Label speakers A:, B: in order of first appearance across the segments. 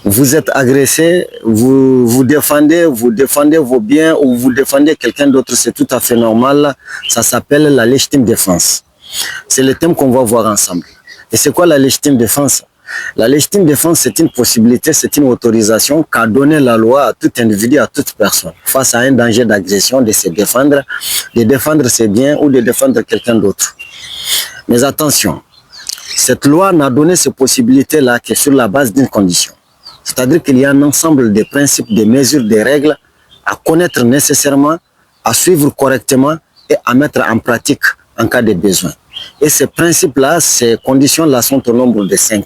A: Vous êtes agressé, vous défendez vos biens ou vous défendez quelqu'un d'autre, c'est tout à fait normal. Ça s'appelle la légitime défense. C'est le thème qu'on va voir ensemble. Et c'est quoi la légitime défense? La légitime défense, c'est une possibilité, c'est une autorisation qu'a donné la loi à tout individu, à toute personne, face à un danger d'agression, de se défendre, de défendre ses biens ou de défendre quelqu'un d'autre. Mais attention, cette loi n'a donné ces possibilités-là que sur la base d'une condition. C'est-à-dire qu'il y a un ensemble de principes, de mesures, de règles à connaître nécessairement, à suivre correctement et à mettre en pratique en cas de besoin. Et ces principes-là, ces conditions-là sont au nombre de 5.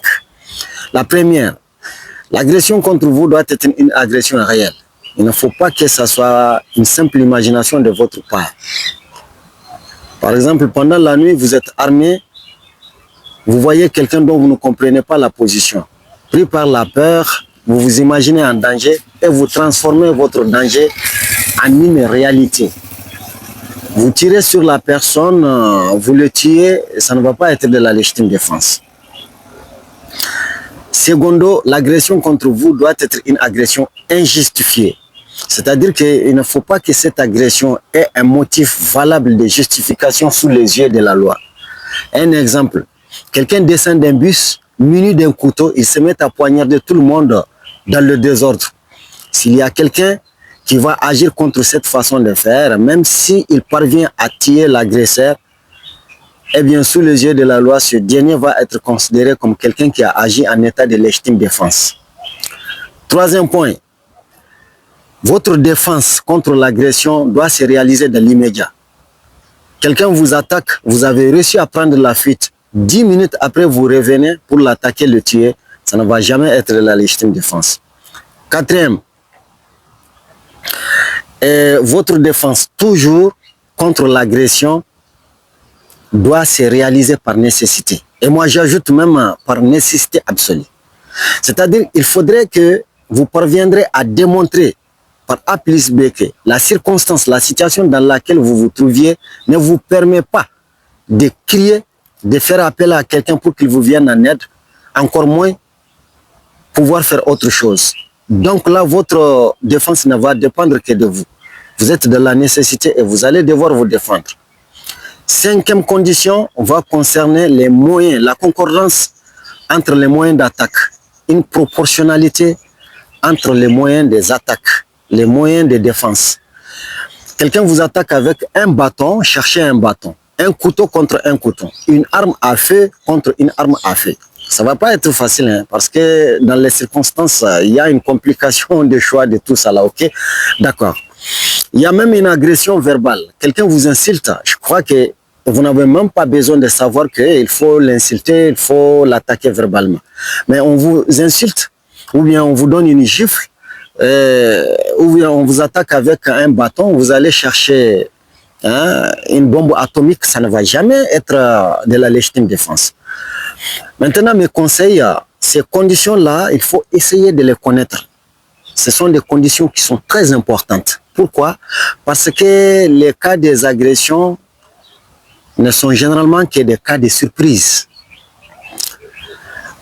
A: La première, l'agression contre vous doit être une agression réelle. Il ne faut pas que ce soit une simple imagination de votre part. Par exemple, pendant la nuit, vous êtes armé, vous voyez quelqu'un dont vous ne comprenez pas la position. Pris par la peur, vous vous imaginez en danger et vous transformez votre danger en une réalité. Vous tirez sur la personne, vous le tuez, ça ne va pas être de la légitime défense. Secondo, l'agression contre vous doit être une agression injustifiée. C'est-à-dire qu'il ne faut pas que cette agression ait un motif valable de justification sous les yeux de la loi. Un exemple, quelqu'un descend d'un bus, muni d'un couteau, il se met à poignarder tout le monde dans le désordre. S'il y a quelqu'un qui va agir contre cette façon de faire, même s'il parvient à tuer l'agresseur, eh bien, sous les yeux de la loi, ce dernier va être considéré comme quelqu'un qui a agi en état de légitime défense. Troisième point, votre défense contre l'agression doit se réaliser dans l'immédiat. Quelqu'un vous attaque, vous avez réussi à prendre la fuite. 10 minutes après, vous revenez pour l'attaquer, le tuer. Ça ne va jamais être la légitime défense. Quatrième, votre défense, toujours contre l'agression, doit se réaliser par nécessité. Et moi, j'ajoute même par nécessité absolue. C'est-à-dire qu'il faudrait que vous parviendrez à démontrer par A plus B que la circonstance, la situation dans laquelle vous vous trouviez ne vous permet pas de crier, de faire appel à quelqu'un pour qu'il vous vienne en aide, encore moins pouvoir faire autre chose. Donc là, votre défense ne va dépendre que de vous. Vous êtes de la nécessité et vous allez devoir vous défendre. Cinquième condition va concerner les moyens, la concordance entre les moyens d'attaque. Une proportionnalité entre les moyens des attaques, les moyens de défense. Quelqu'un vous attaque avec un bâton, cherchez un bâton. Un couteau contre un couteau. Une arme à feu contre une arme à feu. Ça ne va pas être facile, hein, parce que dans les circonstances, il y a une complication de choix de tout ça là, ok? D'accord. Il y a même une agression verbale. Quelqu'un vous insulte, je crois que vous n'avez même pas besoin de savoir qu'il faut l'insulter, il faut l'attaquer verbalement. Mais on vous insulte, ou bien on vous donne une gifle, ou bien on vous attaque avec un bâton, vous allez chercher une bombe atomique, ça ne va jamais être de la légitime défense. Maintenant, mes conseils, ces conditions-là, il faut essayer de les connaître. Ce sont des conditions qui sont très importantes. Pourquoi? Parce que les cas des agressions ne sont généralement que des cas de surprise.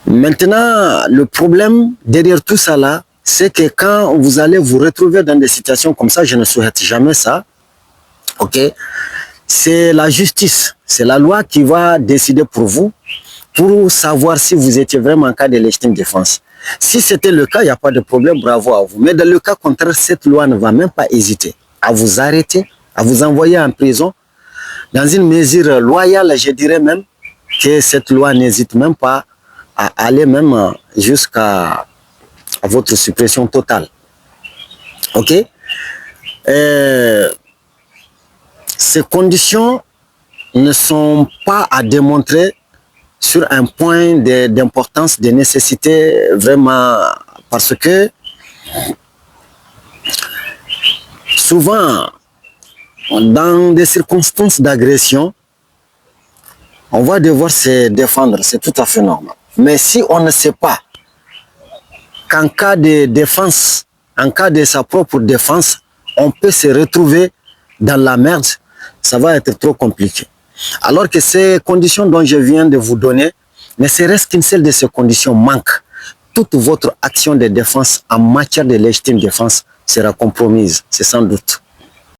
A: Maintenant, le problème derrière tout ça là, c'est que quand vous allez vous retrouver dans des situations comme ça, je ne souhaite jamais ça, ok? C'est la justice, c'est la loi qui va décider pour vous, pour savoir si vous étiez vraiment en cas de légitime défense. Si c'était le cas, il n'y a pas de problème, bravo à vous. Mais dans le cas contraire, cette loi ne va même pas hésiter à vous arrêter, à vous envoyer en prison. Dans une mesure loyale, je dirais même que cette loi n'hésite même pas à aller même jusqu'à votre suppression totale. Ok? Ces conditions ne sont pas à démontrer sur un point d'importance, de nécessité, vraiment, parce que souvent, dans des circonstances d'agression, on va devoir se défendre, c'est tout à fait normal. Mais si on ne sait pas qu'en cas de défense, en cas de sa propre défense, on peut se retrouver dans la merde, ça va être trop compliqué. Alors que ces conditions dont je viens de vous donner, ne serait-ce qu'une seule de ces conditions manque, toute votre action de défense en matière de légitime défense sera compromise, c'est sans doute.